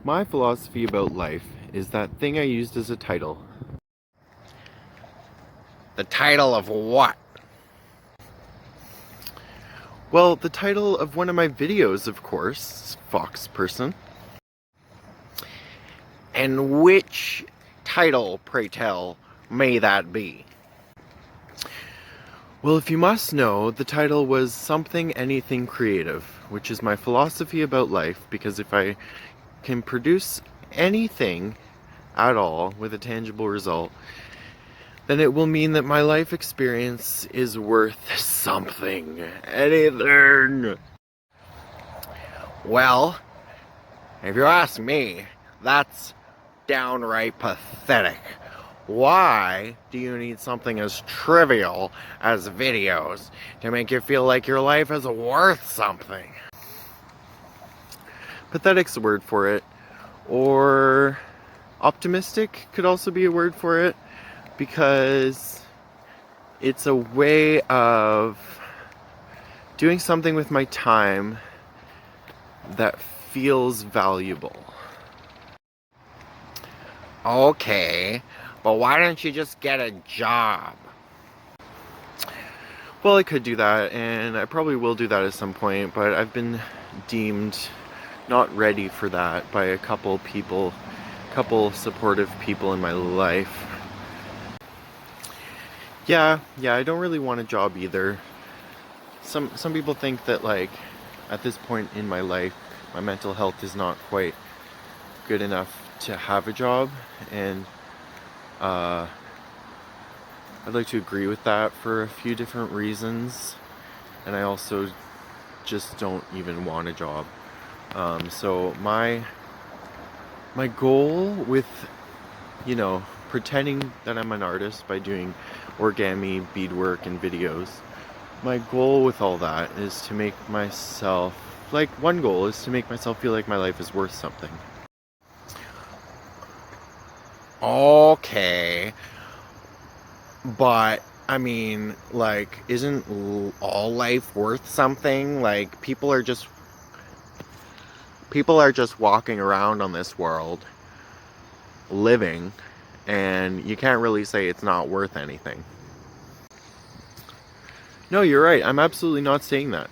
My philosophy about life is that thing I used as a title. The title of what? Well, the title of one of my videos, of course, Fox Person. And which title, pray tell, may that be? Well, if you must know, the title was Something Anything Creative, which is my philosophy about life, because if I can produce anything at all with a tangible result, then it will mean that my life experience is worth something. Anything. Well, if you ask me, that's downright pathetic. Why do you need something as trivial as videos to make you feel like your life is worth something? Pathetic's a word for it. Or optimistic could also be a word for it, because it's a way of doing something with my time that feels valuable. Okay, but why don't you just get a job? Well, I could do that, and I probably will do that at some point, but I've been deemed not ready for that by a couple supportive people in my life. Yeah, I don't really want a job either. Some people think that, like, at this point in my life, my mental health is not quite good enough to have a job, and I'd like to agree with that for a few different reasons, and I also just don't even want a job. So my goal with, pretending that I'm an artist by doing origami, beadwork, and videos, my goal with all that is to make myself, one goal is to make myself feel like my life is worth something. Okay, but I mean, isn't all life worth something? Like, people are just walking around on this world, living, and you can't really say it's not worth anything. No, you're right. I'm absolutely not saying that.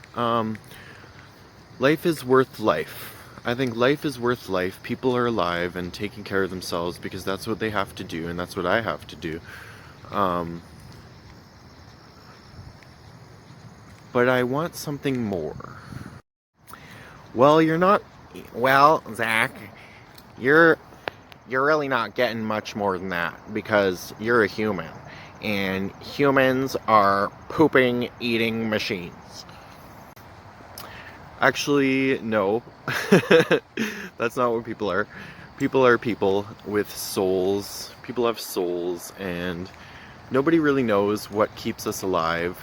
Life is worth life. I think life is worth life. People are alive and taking care of themselves because that's what they have to do, and that's what I have to do. But I want something more. Well, you're not. Well, Zach, you're really not getting much more than that, because you're a human, and humans are pooping, eating machines. Actually, no. That's not what people are. People are people with souls. People have souls, and nobody really knows what keeps us alive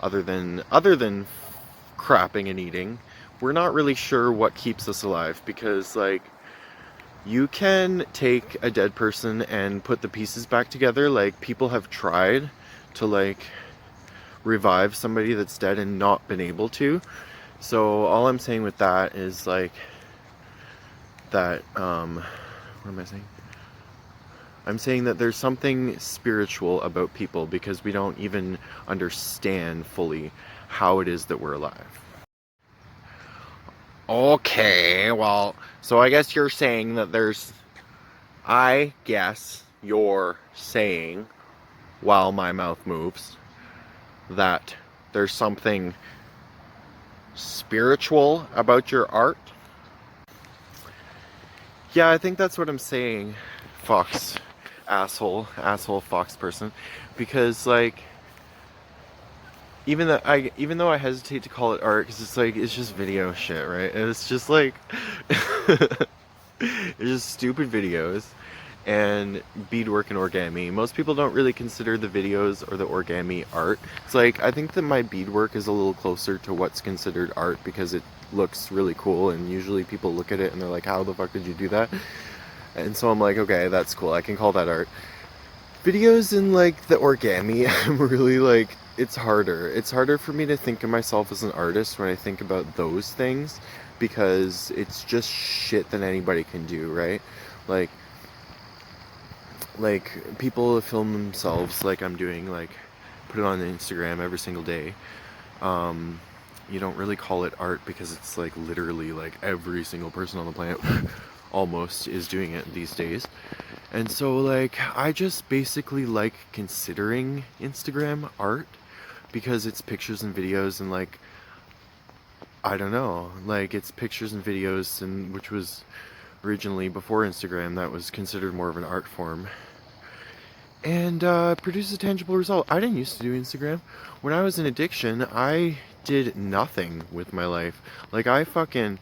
other than crapping and eating. We're not really sure what keeps us alive, because you can take a dead person and put the pieces back together. Like, people have tried to revive somebody that's dead and not been able to. So all I'm saying with that is that what am I saying? I'm saying that there's something spiritual about people, because we don't even understand fully how it is that we're alive. Okay, well, so I guess you're saying that while my mouth moves, that there's something spiritual about your art? Yeah, I think that's what I'm saying, Fox asshole Fox person, because even though I hesitate to call it art, because it's just video shit, right? And it's just it's just stupid videos and beadwork and origami. Most people don't really consider the videos or the origami art. It's I think that my beadwork is a little closer to what's considered art, because it looks really cool, and usually people look at it and they're like, how the fuck did you do that? And so I'm like, okay, that's cool, I can call that art. Videos and the origami, I'm really it's harder for me to think of myself as an artist when I think about those things, because it's just shit that anybody can do, right? Like people film themselves like I'm doing, like put it on Instagram every single day. You don't really call it art because it's like literally like every single person on the planet almost is doing it these days. And so like I just basically like considering Instagram art because it's pictures and videos, and like I don't know, like it's pictures and videos, and which was originally before Instagram, that was considered more of an art form, and produces a tangible result. I didn't used to do Instagram. When I was in addiction, I did nothing with my life. Like I fucking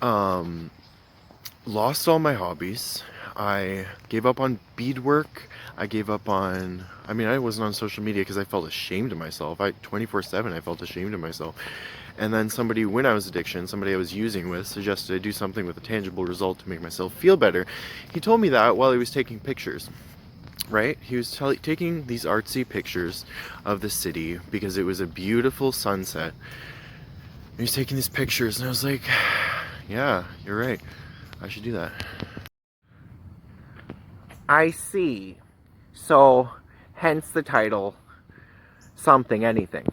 lost all my hobbies. I gave up on beadwork. I gave up on, I mean, I wasn't on social media because I felt ashamed of myself. 24/7 I felt ashamed of myself. And then somebody, when I was addiction, somebody I was using with, suggested I do something with a tangible result to make myself feel better. He told me that while he was taking pictures, right? He was taking these artsy pictures of the city because it was a beautiful sunset. And he was taking these pictures, and I was like, yeah, you're right. I should do that. I see. So, hence the title, Something Anything.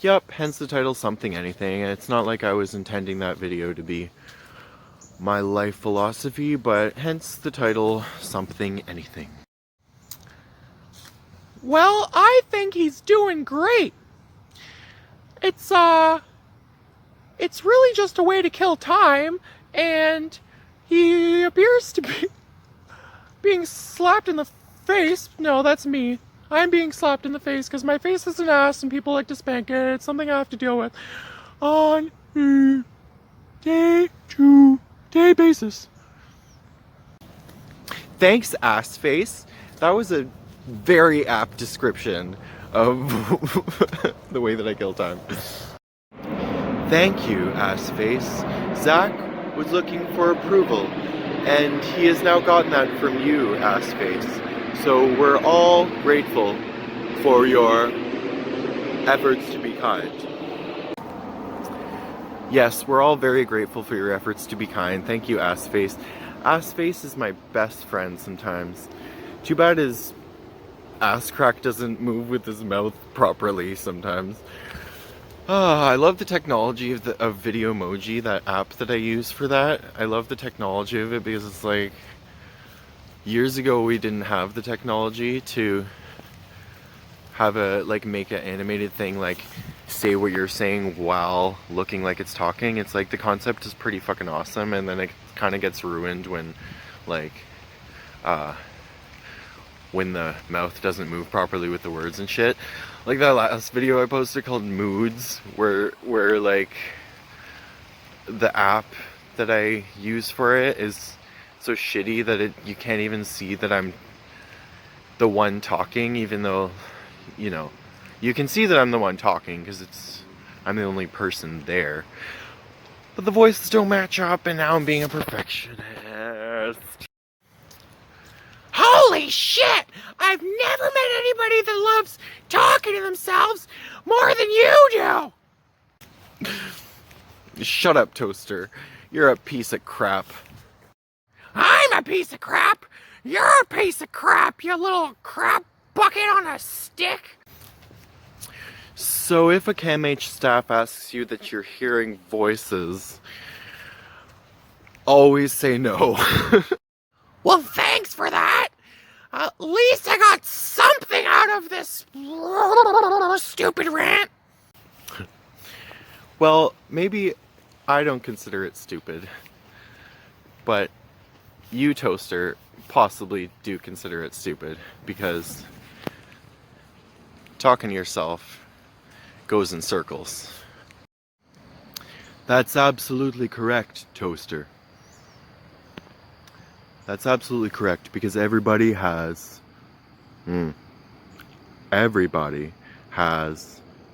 Yep, hence the title Something Anything. And it's not like I was intending that video to be my life philosophy, but hence the title Something Anything. Well, I think he's doing great. It's really just a way to kill time, and he appears to be being slapped in the face. No, that's me. I'm being slapped in the face because my face is an ass and people like to spank it. It's something I have to deal with on a day-to-day basis. Thanks, ass face. That was a very apt description of the way that I kill time. Thank you, ass face. Zach was looking for approval, and he has now gotten that from you, ass face. So we're all grateful for your efforts to be kind. Yes, we're all very grateful for your efforts to be kind. Thank you, ass face. Ass face is my best friend sometimes. Too bad his ass crack doesn't move with his mouth properly sometimes. I love the technology of Video Emoji, that app that I use for that. I love the technology of it because it's like, years ago we didn't have the technology to have make an animated thing, like say what you're saying while looking like it's talking. It's like the concept is pretty fucking awesome, and then it kind of gets ruined when when the mouth doesn't move properly with the words and shit. Like that last video I posted called Moods, where like the app that I use for it is so shitty that you can't even see that I'm the one talking, even though, you know, you can see that I'm the one talking because I'm the only person there. But the voices don't match up, and now I'm being a perfectionist. Holy shit! I've never met anybody that loves talking to themselves more than you do! Shut up, Toaster. You're a piece of crap. I'm a piece of crap! You're a piece of crap, you little crap bucket on a stick! So if a CAMH staff asks you that you're hearing voices, always say no. Well, thanks for that! At least I got something out of this stupid rant! Well, maybe I don't consider it stupid, but you, Toaster, possibly do consider it stupid, because talking to yourself goes in circles. That's absolutely correct, Toaster. That's absolutely correct, because everybody has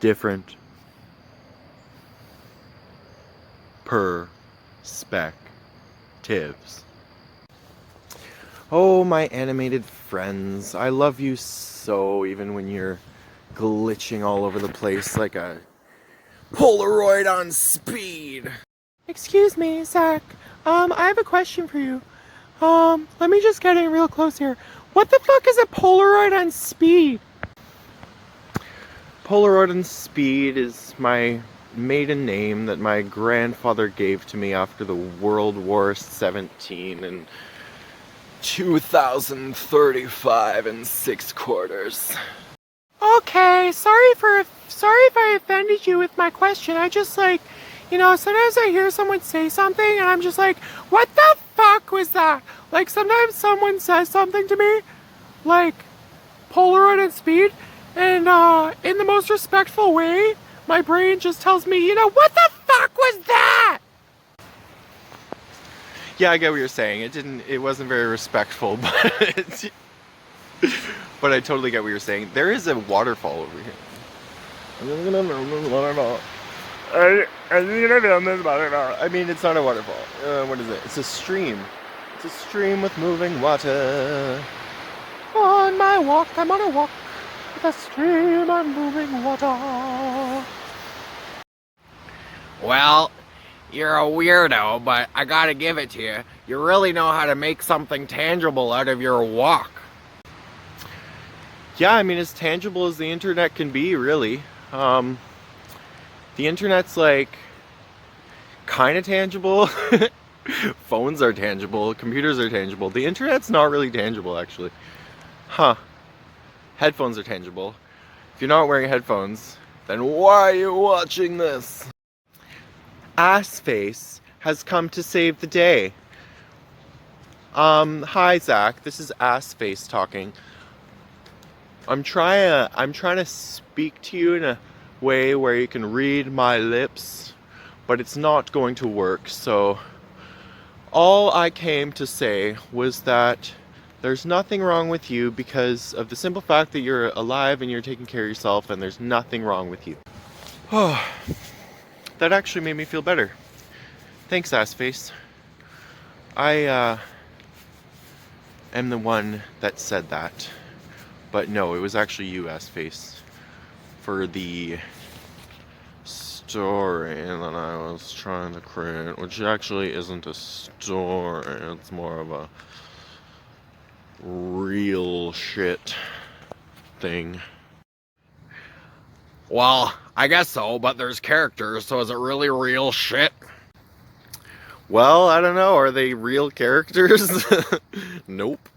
different perspectives. Oh, my animated friends, I love you so, even when you're glitching all over the place like a Polaroid on speed. Excuse me, Zach. I have a question for you. Let me just get in real close here. What the fuck is a Polaroid on speed? Polaroid on speed is my maiden name that my grandfather gave to me after the World War XVII in 2035 and 6/4. Okay, sorry if I offended you with my question. I just sometimes I hear someone say something and I'm just like, what the fuck was that? Like sometimes someone says something to me, like Polaroid on speed, and in the most respectful way, my brain just tells me, what the fuck was that? Yeah, I get what you're saying. It wasn't very respectful, but but I totally get what you're saying. There is a waterfall over here. I mean, it's not a waterfall. What is it? It's a stream. It's a stream with moving water. On my walk, I'm on a walk with a stream of moving water. Well, you're a weirdo, but I gotta give it to you. You really know how to make something tangible out of your walk. Yeah, I mean, as tangible as the internet can be, really. The internet's like kind of tangible. Phones are tangible, computers are tangible. The internet's not really tangible, actually. Huh. Headphones are tangible. If you're not wearing headphones, then why are you watching this? Assface has come to save the day. Hi Zach, this is Assface talking. I'm trying to speak to you in a way where you can read my lips, but it's not going to work. So all I came to say was that there's nothing wrong with you because of the simple fact that you're alive and you're taking care of yourself, and there's nothing wrong with you. Oh, that actually made me feel better. Thanks, Assface. I am the one that said that. But no, it was actually you, Assface, for the story that I was trying to create, which actually isn't a story, it's more of a real shit thing. Well, I guess so, but there's characters, so is it really real shit? Well, I don't know, are they real characters? Nope.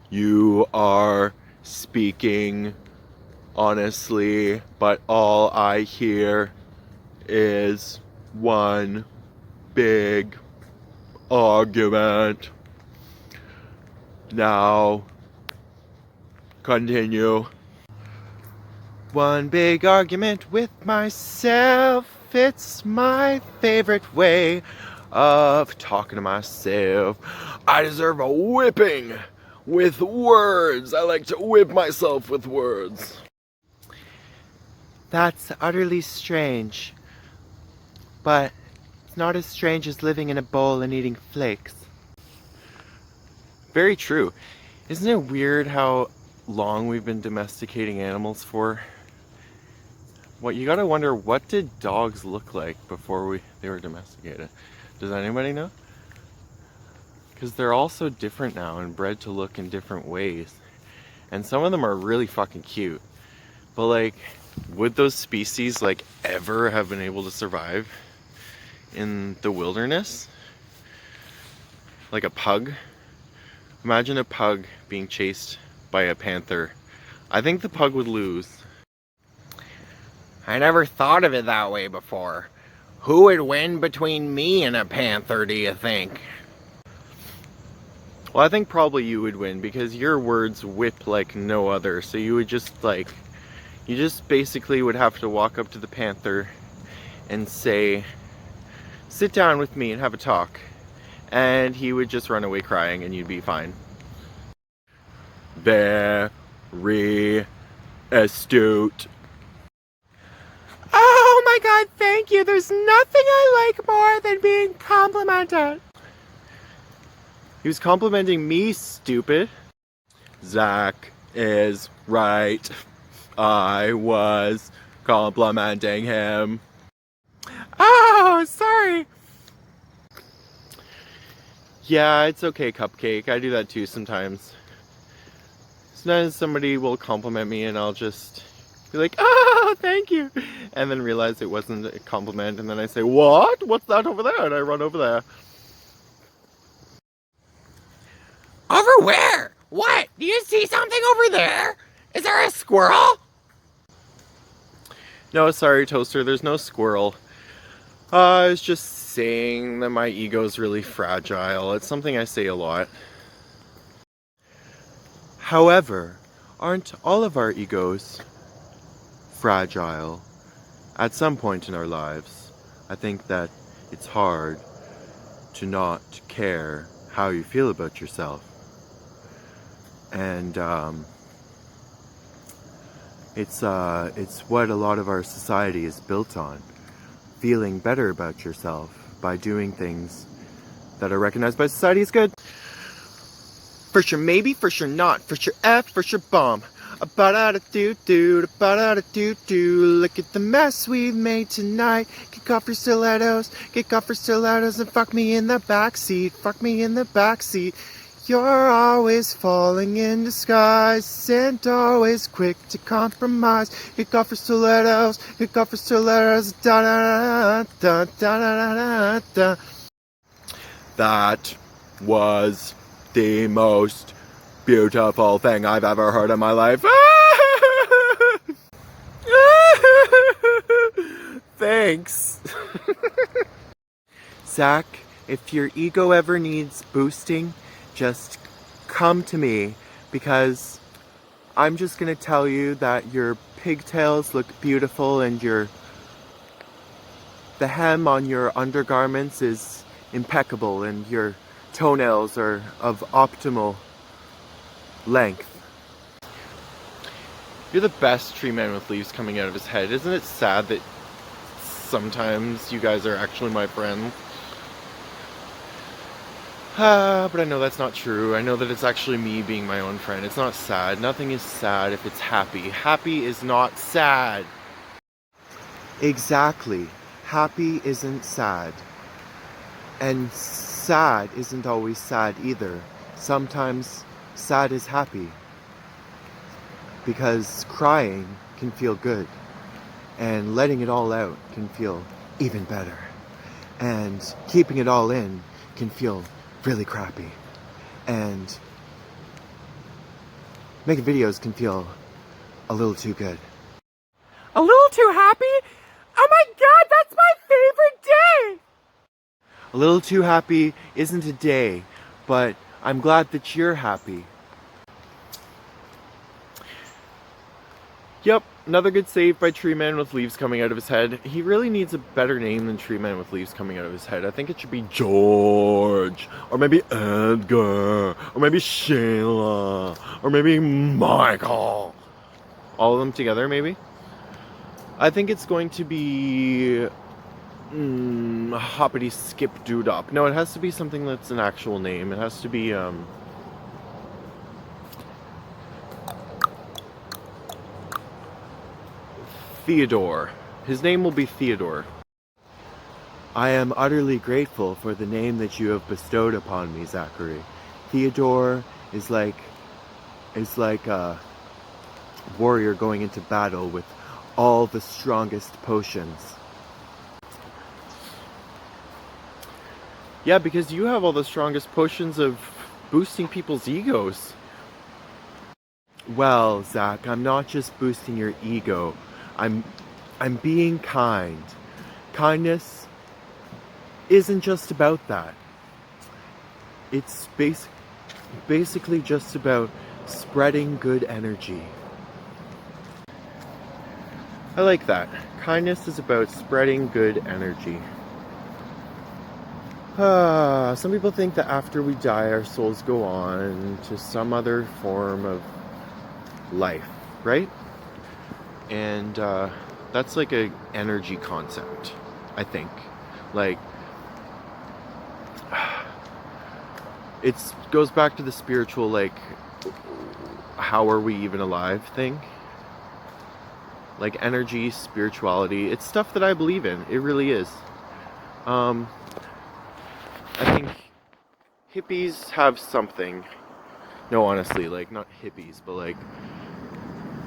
You are speaking honestly, but all I hear is one big argument. Now, continue. One big argument with myself. It's my favorite way of talking to myself. I deserve a whipping with words. I like to whip myself with words. That's utterly strange. But it's not as strange as living in a bowl and eating flakes. Very true. Isn't it weird how long we've been domesticating animals for? What, you gotta wonder, what did dogs look like before they were domesticated? Does anybody know? Because they're all so different now and bred to look in different ways. And some of them are really fucking cute. But like, would those species like ever have been able to survive in the wilderness? Like a pug? Imagine a pug being chased by a panther. I think the pug would lose. I never thought of it that way before. Who would win between me and a panther, do you think? Well, I think probably you would win because your words whip like no other. So you would just like, you just basically would have to walk up to the panther and say, sit down with me and have a talk. And he would just run away crying and you'd be fine. Very astute. Oh my god, thank you. There's nothing I like more than being complimented. He was complimenting me, stupid. Zach is right. I was complimenting him. Oh, sorry. Yeah, it's okay, Cupcake. I do that too sometimes. Sometimes somebody will compliment me and I'll just be like, oh, thank you. And then realize it wasn't a compliment. And then I say, what? What's that over there? And I run over there. Over where? What? Do you see something over there? Is there a squirrel? No, sorry, Toaster. There's no squirrel. I was just saying that my ego's really fragile. It's something I say a lot. However, aren't all of our egos fragile at some point in our lives? I think that it's hard to not care how you feel about yourself. And it's what a lot of our society is built on. Feeling better about yourself by doing things that are recognized by society as good. For sure maybe, for sure not, for sure F, for sure bomb. Ba-da-da-doo-doo, ba-da-da-doo-doo. Look at the mess we've made tonight. Kick off your stilettos, kick off your stilettos and fuck me in the backseat, fuck me in the backseat. You're always falling in disguise and always quick to compromise. Kick off your stilettos, kick off your stilettos, da-da-da-da-da-da-da-da-da. That was the most beautiful thing I've ever heard in my life. Thanks. Zach, if your ego ever needs boosting, just come to me, because I'm just gonna tell you that your pigtails look beautiful and the hem on your undergarments is impeccable and your toenails are of optimal length. You're the best tree man with leaves coming out of his head. Isn't it sad that sometimes you guys are actually my friends? But I know that's not true. I know that it's actually me being my own friend. It's not sad. Nothing is sad if it's happy. Happy is not sad. Exactly. Happy isn't sad. And sad isn't always sad either. Sometimes sad is happy. Because crying can feel good. And letting it all out can feel even better. And keeping it all in can feel really crappy. And making videos can feel a little too good. A little too happy? Oh my god, that's my favorite day! A little too happy isn't a day, but I'm glad that you're happy. Yep, another good save by Tree Man with leaves coming out of his head. He really needs a better name than Tree Man with leaves coming out of his head. I think it should be George, or maybe Edgar, or maybe Shayla, or maybe Michael. All of them together, maybe? I think it's going to be Hoppity Skip Doodop. No, it has to be something that's an actual name. It has to be Theodore. His name will be Theodore. I am utterly grateful for the name that you have bestowed upon me, Zachary. Theodore is like a warrior going into battle with all the strongest potions. Yeah, because you have all the strongest potions of boosting people's egos. Well, Zach, I'm not just boosting your ego. I'm being kind. Kindness isn't just about that. It's basically just about spreading good energy. I like that. Kindness is about spreading good energy. Some people think that after we die, our souls go on to some other form of life, right? And that's like a energy concept, I think. Like, it goes back to the spiritual, like, how are we even alive thing. like energy, spirituality. It's stuff that I believe in. It really is. I think hippies have something. No, honestly, like not hippies, but like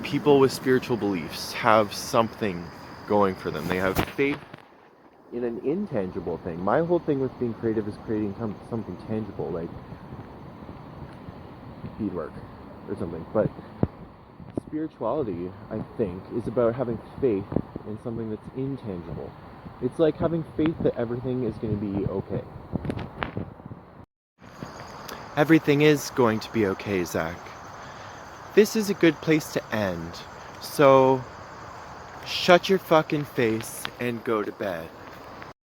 people with spiritual beliefs have something going for them. They have faith in an intangible thing. My whole thing with being creative is creating something tangible, like beadwork or something. But spirituality, I think, is about having faith in something that's intangible. It's like having faith that everything is going to be okay. Everything is going to be okay, Zach. This is a good place to end. So, shut your fucking face and go to bed.